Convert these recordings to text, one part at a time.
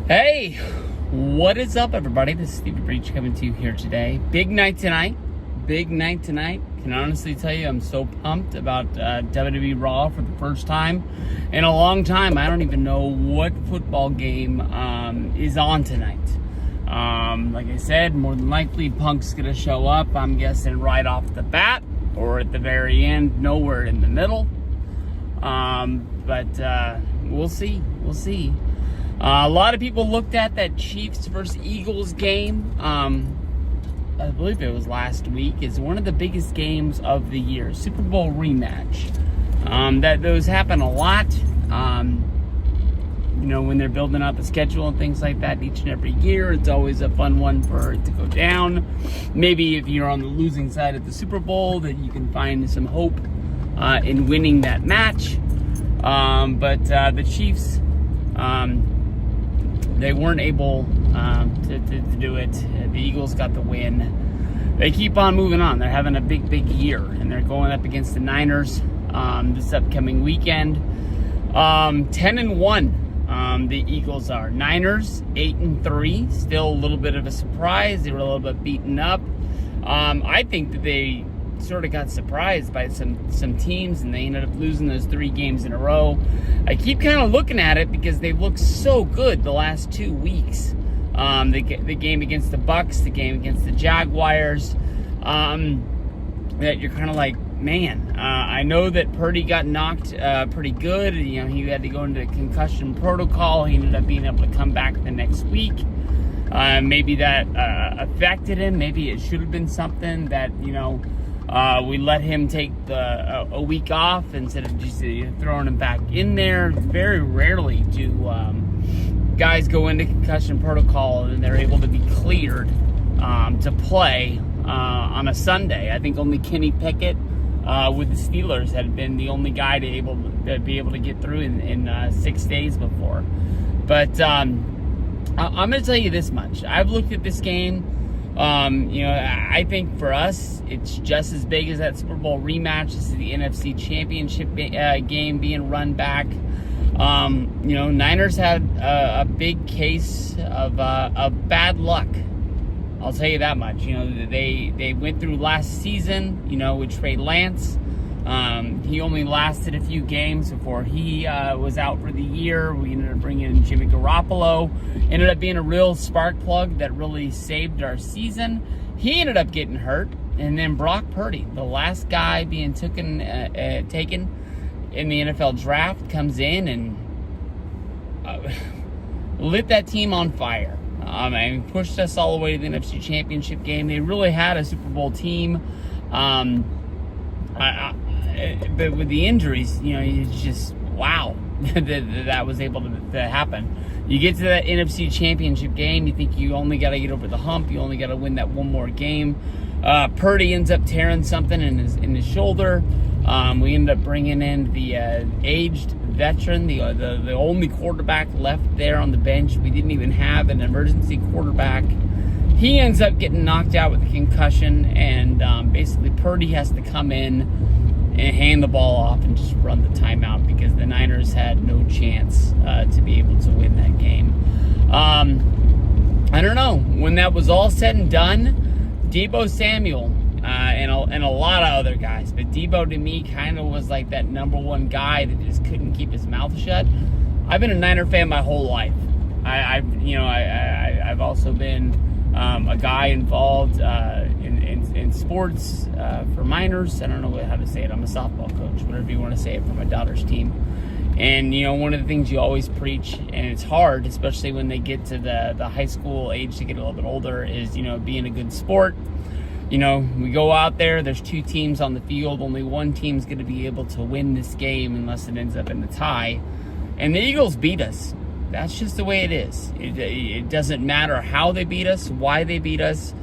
Hey, what is up, everybody? This is Stevie Breach coming to you here today. Big night tonight. Can honestly tell you, I'm so pumped about WWE Raw for the first time in a long time. I don't even know what football game is on tonight. Like I said, more than likely, Punk's going to show up, I'm guessing, right off the bat or at the very end, nowhere in the middle. But we'll see. A lot of people looked at that Chiefs versus Eagles game, I believe it was last week, as one of the biggest games of the year, Super Bowl rematch. Those happen a lot, when they're building up a schedule and things like that each and every year. It's always a fun one for it to go down. Maybe if you're on the losing side of the Super Bowl, that you can find some hope in winning that match. But the Chiefs, they weren't able to do it. The Eagles got the win. They keep on moving on. They're having a big year, and they're going up against the Niners this upcoming weekend. 10-1, the Eagles are. Niners 8-3, still a little bit of a surprise. They were a little bit beaten up. I think that they sort of got surprised by some teams, and they ended up losing those 3 games in a row. I keep kind of looking at it because they look so good the last 2 weeks. The game against the Bucks, the game against the Jaguars, that you're kind of like, man, I know that Purdy got knocked pretty good. He had to go into concussion protocol. He ended up being able to come back the next week. Maybe that affected him. Maybe it should have been something that, we let him take a week off instead of just throwing him back in there. Very rarely do guys go into concussion protocol and they're able to be cleared to play on a Sunday. I think only Kenny Pickett with the Steelers had been the only guy to be able to get through in 6 days before. But I'm going to tell you this much. I've looked at this game. I think for us, it's just as big as that Super Bowl rematch. This is the NFC Championship game being run back. Niners had a big case of bad luck. I'll tell you that much. They went through last season, with Trey Lance. He only lasted a few games before he was out for the year. We ended up bringing in Jimmy Garoppolo. Ended up being a real spark plug that really saved our season. He ended up getting hurt. And then Brock Purdy, the last guy being taken in the NFL draft, comes in and lit that team on fire. And pushed us all the way to the NFC Championship game. They really had a Super Bowl team. But with the injuries, it's just, wow, that was able to happen. You get to that NFC Championship game, you think you only got to get over the hump, you only got to win that one more game. Purdy ends up tearing something in his shoulder. We ended up bringing in the aged veteran, the only quarterback left there on the bench. We didn't even have an emergency quarterback. He ends up getting knocked out with a concussion, and basically Purdy has to come in and hand the ball off and just run the timeout because the Niners had no chance to be able to win that game. I don't know. When that was all said and done, Deebo Samuel and a lot of other guys, but Deebo to me kind of was like that number one guy that just couldn't keep his mouth shut. I've been a Niner fan my whole life. I've also been a guy involved in sports for minors. I don't know how to say it. I'm a softball coach, whatever you want to say it, for my daughter's team. And, one of the things you always preach, and it's hard, especially when they get to the high school age to get a little bit older, is, being a good sport. We go out there, there's 2 teams on the field. Only one team's going to be able to win this game unless it ends up in a tie. And the Eagles beat us. That's just the way it is. It doesn't matter how they beat us, why they beat us.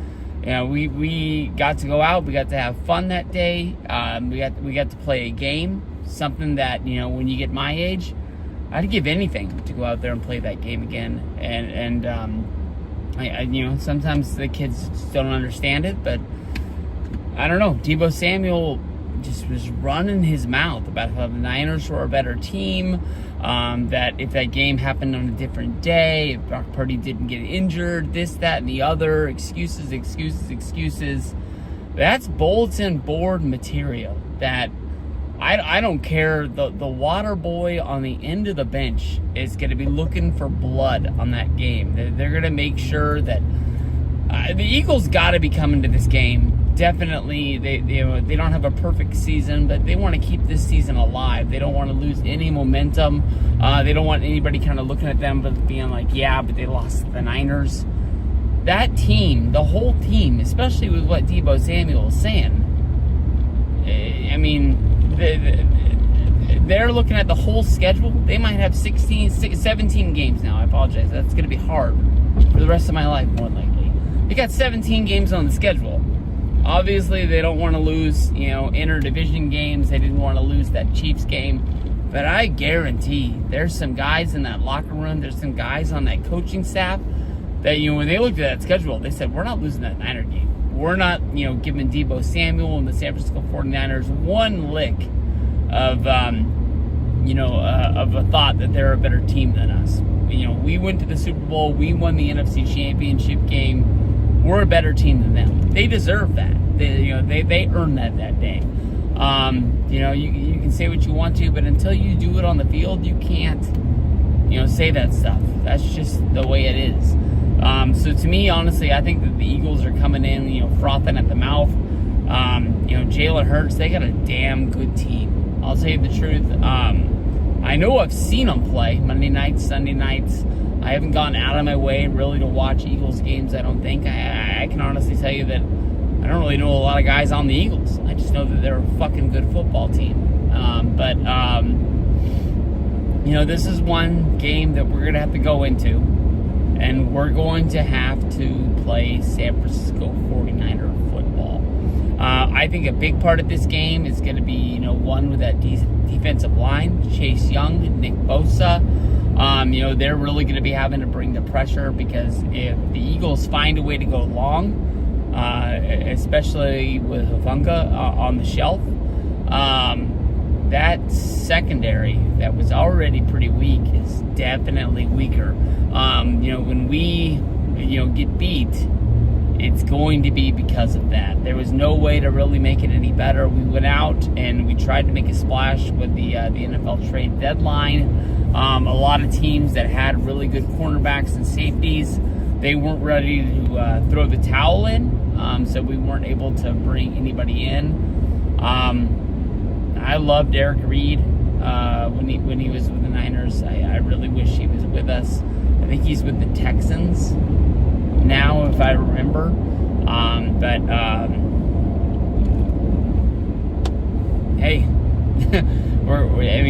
We got to go out. We got to have fun that day. We got to play a game, something that, when you get my age, I'd give anything to go out there and play that game again. And sometimes the kids just don't understand it, but I don't know. Deebo Samuel just was running his mouth about how the Niners were a better team. That if that game happened on a different day, if Brock Purdy didn't get injured, this, that, and the other, excuses. That's bulletin board material that I don't care. The water boy on the end of the bench is going to be looking for blood on that game. They're going to make sure that the Eagles got to be coming to this game. Definitely, they don't have a perfect season, but they want to keep this season alive. They don't want to lose any momentum. They don't want anybody kind of looking at them but being like, yeah, but they lost to the Niners. That team, the whole team, especially with what Deebo Samuel is saying, I mean, they're looking at the whole schedule. They might have 17 games now. I apologize. That's going to be hard for the rest of my life, more likely. They got 17 games on the schedule. Obviously, they don't want to lose, inter-division games. They didn't want to lose that Chiefs game. But I guarantee there's some guys in that locker room, there's some guys on that coaching staff that, when they looked at that schedule, they said, we're not losing that Niner game. We're not, giving Deebo Samuel and the San Francisco 49ers one lick of, of a thought that they're a better team than us. We went to the Super Bowl. We won the NFC Championship game. We're a better team than them. They deserve that. They earned that day. You can say what you want to, but until you do it on the field, you can't, say that stuff. That's just the way it is. So to me, honestly, I think that the Eagles are coming in, frothing at the mouth. Jalen Hurts, they got a damn good team. I'll tell you the truth. I know I've seen them play Monday nights, Sunday nights. I haven't gone out of my way really to watch Eagles games, I don't think. I can honestly tell you that I don't really know a lot of guys on the Eagles. I just know that they're a fucking good football team. This is one game that we're going to have to go into, and we're going to have to play San Francisco 49er football. I think a big part of this game is going to be, one with that defensive line, Chase Young, Nick Bosa. They're really going to be having to bring the pressure, because if the Eagles find a way to go long, especially with Hufanga on the shelf, that secondary that was already pretty weak is definitely weaker. When we, get beat, it's going to be because of that. There was no way to really make it any better. We went out and we tried to make a splash with the NFL trade deadline. A lot of teams that had really good cornerbacks and safeties, they weren't ready to throw the towel in, so we weren't able to bring anybody in. I loved Eric Reed when he was with the Niners. I really wish he was with us. I think he's with the Texans now, if I remember. Hey,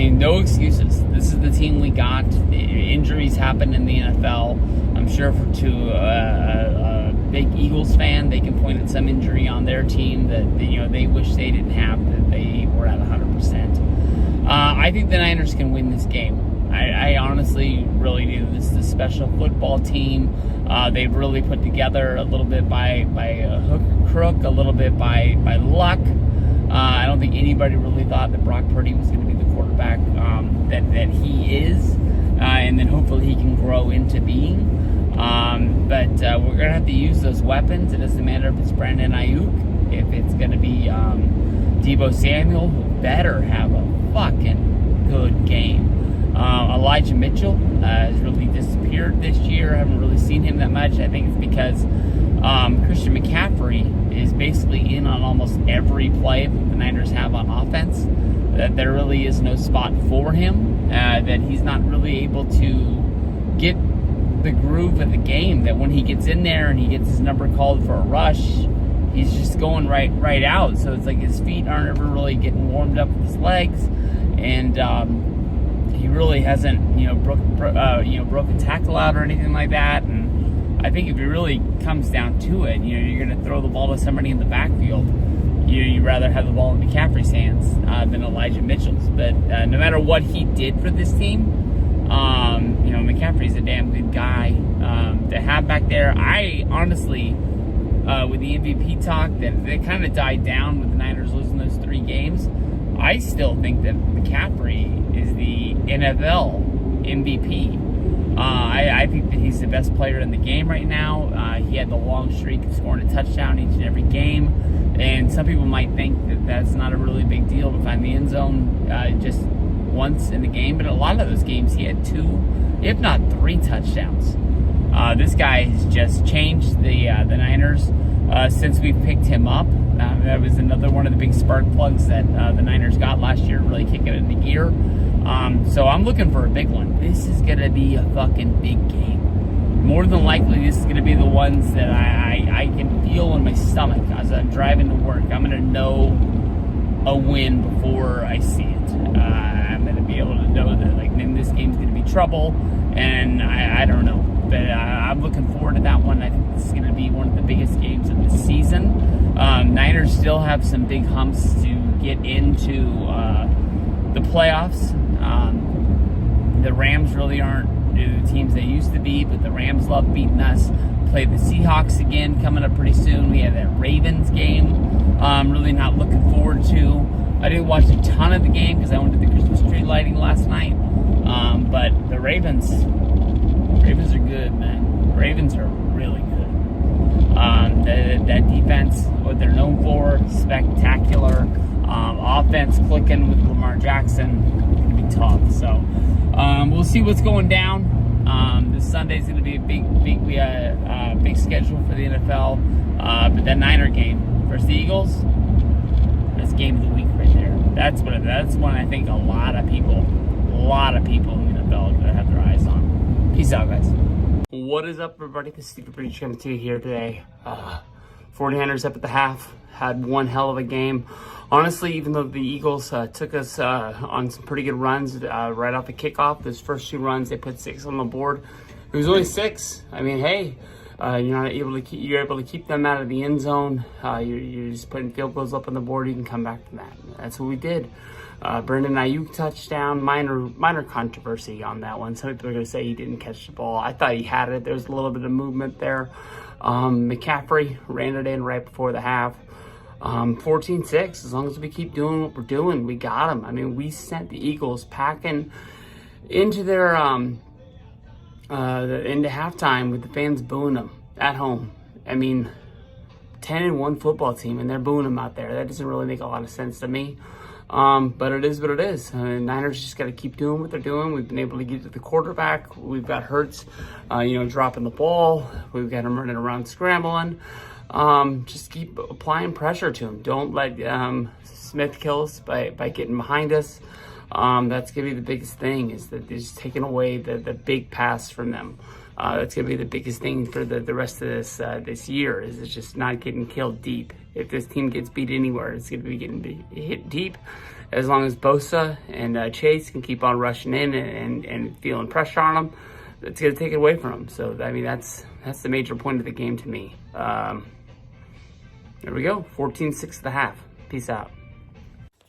no excuses. This is the team we got. Injuries happen in the NFL. I'm sure to a big Eagles fan, they can point at some injury on their team that they wish they didn't have, that they were at 100%. I think the Niners can win this game. I honestly really do. This is a special football team. They've really put together a little bit by a hook or crook, a little bit by luck. I don't think anybody really thought that Brock Purdy was going to be the quarterback that he is, and then hopefully he can grow into being. But we're going to have to use those weapons. It doesn't matter if it's Brandon Ayuk, if it's going to be Deebo Samuel, who better have a fucking good game. Elijah Mitchell has really disappeared this year. I haven't really seen him that much. I think it's because Christian McCaffrey is basically in on almost every play that the Niners have on offense. That there really is no spot for him. That he's not really able to get the groove of the game. That when he gets in there and he gets his number called for a rush, he's just going right out. So it's like his feet aren't ever really getting warmed up with his legs, and he really hasn't, broke a tackle out or anything like that. And I think if it really comes down to it, you're going to throw the ball to somebody in the backfield. You'd rather have the ball in McCaffrey's hands than Elijah Mitchell's. But no matter what he did for this team, McCaffrey's a damn good guy to have back there. I honestly, with the MVP talk, that kind of died down with the Niners losing those 3 games. I still think that McCaffrey is the NFL MVP. I think that he's the best player in the game right now. He had the long streak of scoring a touchdown each and every game. And some people might think that that's not a really big deal to find the end zone just once in the game. But a lot of those games, he had 2, if not 3 touchdowns. This guy has just changed the Niners since we picked him up. That was another one of the big spark plugs that the Niners got last year, really kicking it into gear. So I'm looking for a big one. This is going to be a fucking big game. More than likely, this is going to be the ones that I can feel in my stomach as I'm driving to work. I'm going to know a win before I see it. I'm going to be able to know that, like, man, this game's going to be trouble, and I don't know. But I'm looking forward to that one. I think this is going to be one of the biggest games of the season. Niners still have some big humps to get into the playoffs. The Rams really aren't the teams they used to be, but the Rams love beating us. Play the Seahawks again coming up pretty soon. We have that Ravens game. Really not looking forward to. I didn't watch a ton of the game because I went to the Christmas tree lighting last night. But the Ravens are good, man. Ravens are really good. That defense, what they're known for, spectacular. Offense clicking with Lamar Jackson, going to be tough. So we'll see what's going down. This Sunday's going to be a big schedule for the NFL. But that Niner game versus the Eagles, that's game of the week right there. That's one I think a lot of people in the NFL are going to have their eyes on. Peace out, guys. What is up, everybody? This is Steve Breach coming to you here today. 49ers up at the half, had one hell of a game. Honestly, even though the Eagles took us on some pretty good runs right off the kickoff, those first 2 runs, they put 6 on the board. It was only 6. I mean, hey, you're able to keep them out of the end zone. You're just putting field goals up on the board. You can come back from that. That's what we did. Brandon Ayuk touchdown, minor controversy on that one. Some people are going to say he didn't catch the ball. I thought he had it. There was a little bit of movement there. McCaffrey ran it in right before the half. 14-6, as long as we keep doing what we're doing, we got them. I mean, we sent the Eagles packing into their into halftime with the fans booing them at home. I mean, 10-1 football team, and they're booing them out there. That doesn't really make a lot of sense to me. But it is what it is. Niners just got to keep doing what they're doing. We've been able to get to the quarterback. We've got Hurts, dropping the ball. We've got him running around scrambling. Just keep applying pressure to him. Don't let Smith kill us by getting behind us. That's going to be the biggest thing, is that they're just taking away the big pass from them. That's going to be the biggest thing for the rest of this year, is it's just not getting killed deep. If this team gets beat anywhere, it's going to be getting hit deep. As long as Bosa and Chase can keep on rushing in and feeling pressure on them, it's going to take it away from them. So, I mean, that's the major point of the game to me. There we go, 14-6 at the half. Peace out.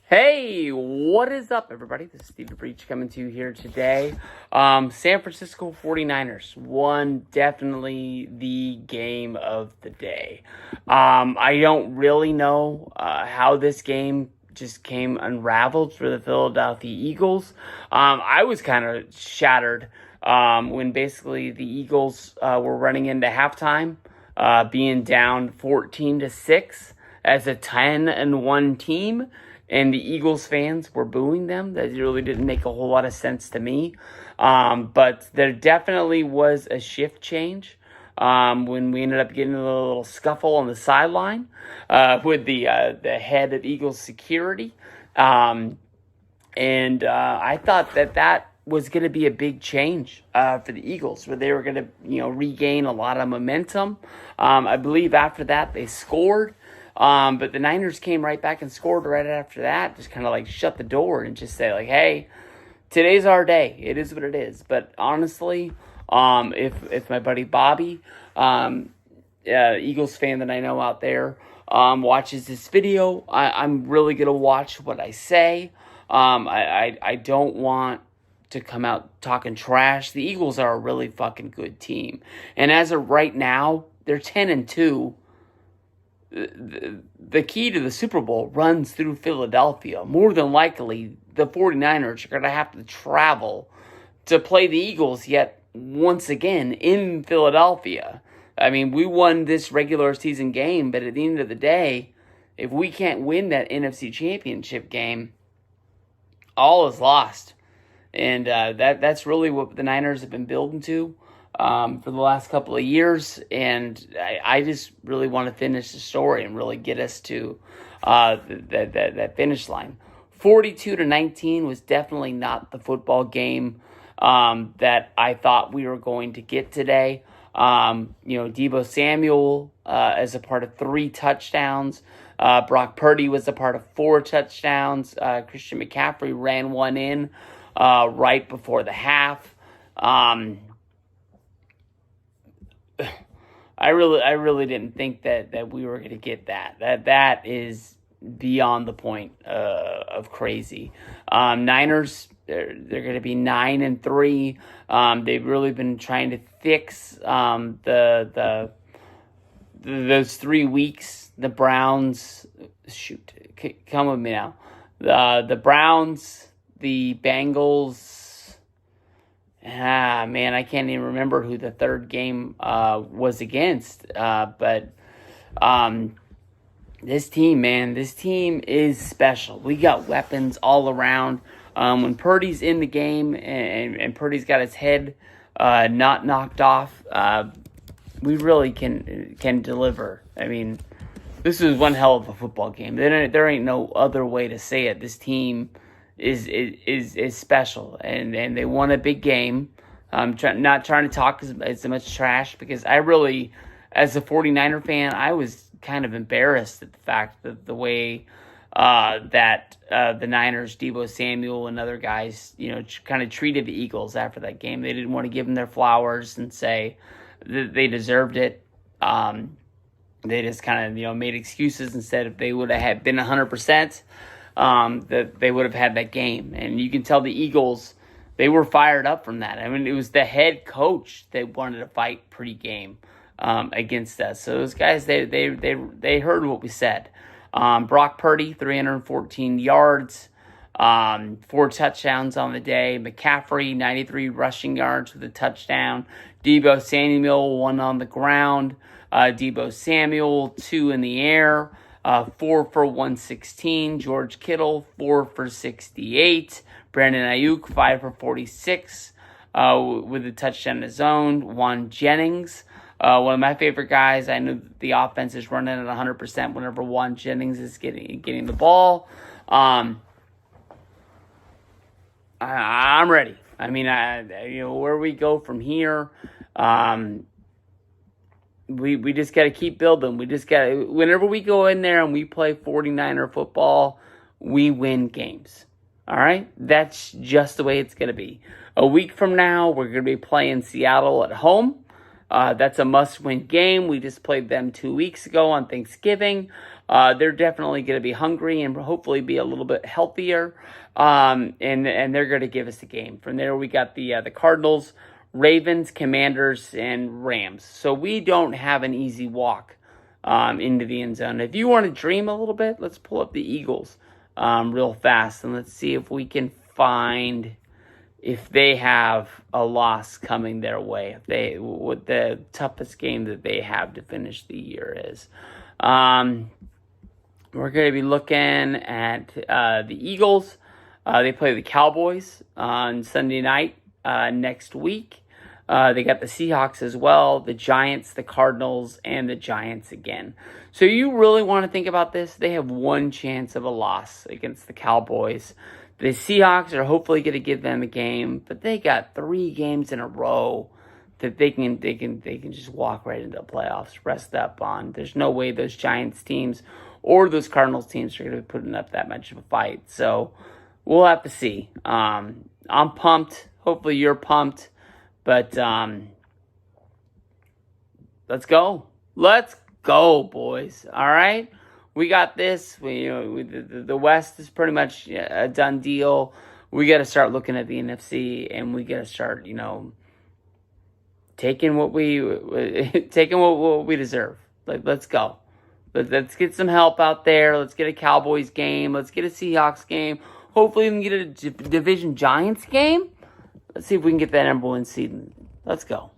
Hey, what is up, everybody? This is Steve Breach coming to you here today. San Francisco 49ers won definitely the game of the day. I don't really know how this game just came unraveled for the Philadelphia Eagles. I was kind of shattered when basically the Eagles were running into halftime, being down 14-6 as a 10-1 team. And the Eagles fans were booing them. That really didn't make a whole lot of sense to me. But there definitely was a shift change when we ended up getting a little scuffle on the sideline with the head of Eagles security. And I thought that was going to be a big change for the Eagles, where they were going to regain a lot of momentum. I believe after that they scored. But the Niners came right back and scored right after that, just kind of like shut the door and just say like, hey, today's our day. It is what it is. But honestly, if my buddy Bobby, Eagles fan that I know out there, watches this video, I'm really going to watch what I say. I don't want to come out talking trash. The Eagles are a really fucking good team. And as of right now, they're 10-2. The key to the Super Bowl runs through Philadelphia. More than likely, the 49ers are going to have to travel to play the Eagles yet once again in Philadelphia. I mean, we won this regular season game, but at the end of the day, if we can't win that NFC Championship game, all is lost. And that's really what the Niners have been building to for the last couple of years. And I just really want to finish the story and really get us to that finish line. 42-19 was definitely not the football game that I thought we were going to get today. Deebo Samuel as a part of 3 touchdowns. Brock Purdy was a part of 4 touchdowns. Christian McCaffrey ran one in right before the half. I really didn't think that we were going to get that. That is beyond the point of crazy. Niners, they're going to be 9-3. They've really been trying to fix those 3 weeks. The Browns, come with me now. The Browns, the Bengals. Man, I can't even remember who the third game was against. But this team is special. We got weapons all around. When Purdy's in the game and Purdy's got his head not knocked off, we really can deliver. I mean, this is one hell of a football game. There ain't no other way to say it. This team is special, and they won a big game. I'm not trying to talk as much trash, because I really, as a 49er fan, I was kind of embarrassed at the fact that the way that the Niners, Deebo Samuel and other guys, kind of treated the Eagles after that game. They didn't want to give them their flowers and say that they deserved it. They just kind of, made excuses and said if they would have been 100%, that they would have had that game. And you can tell the Eagles, they were fired up from that. I mean, it was the head coach that wanted to fight pre-game against us. So those guys, they heard what we said. Brock Purdy, 314 yards, 4 touchdowns on the day. McCaffrey, 93 rushing yards with a touchdown. Deebo Samuel, 1 on the ground. Deebo Samuel, 2 in the air, 4 for 116. George Kittle, 4 for 68. Brandon Ayuk, 5 for 46 with a touchdown of his own. Juan Jennings, one of my favorite guys. I know the offense is running at 100% whenever Juan Jennings is getting the ball. I'm ready. I mean, where we go from here, we just got to keep building. We just got to, whenever we go in there and we play 49er football, we win games. All right? That's just the way it's going to be. A week from now, we're going to be playing Seattle at home. That's a must-win game. We just played them 2 weeks ago on Thanksgiving. They're definitely going to be hungry and hopefully be a little bit healthier. And they're going to give us the game. From there, we got the Cardinals, Ravens, Commanders, and Rams. So we don't have an easy walk into the end zone. If you want to dream a little bit, let's pull up the Eagles real fast, and let's see if we can find if they have a loss coming their way, what the toughest game that they have to finish the year is. We're going to be looking at the Eagles. They play the Cowboys on Sunday night next week. They got the Seahawks as well, the Giants, the Cardinals, and the Giants again. So you really want to think about this. They have one chance of a loss against the Cowboys. The Seahawks are hopefully going to give them a game, but they got 3 games in a row that they can just walk right into the playoffs, rest up on. There's no way those Giants teams or those Cardinals teams are going to be putting up that much of a fight. So we'll have to see. I'm pumped. Hopefully you're pumped. But let's go. Let's go, boys. All right? We got this. The West is pretty much a done deal. We got to start looking at the NFC, and we got to start, taking what we deserve. Let's go. Let's get some help out there. Let's get a Cowboys game. Let's get a Seahawks game. Hopefully we can get a Division Giants game. Let's see if we can get that number 1 seed. Let's go.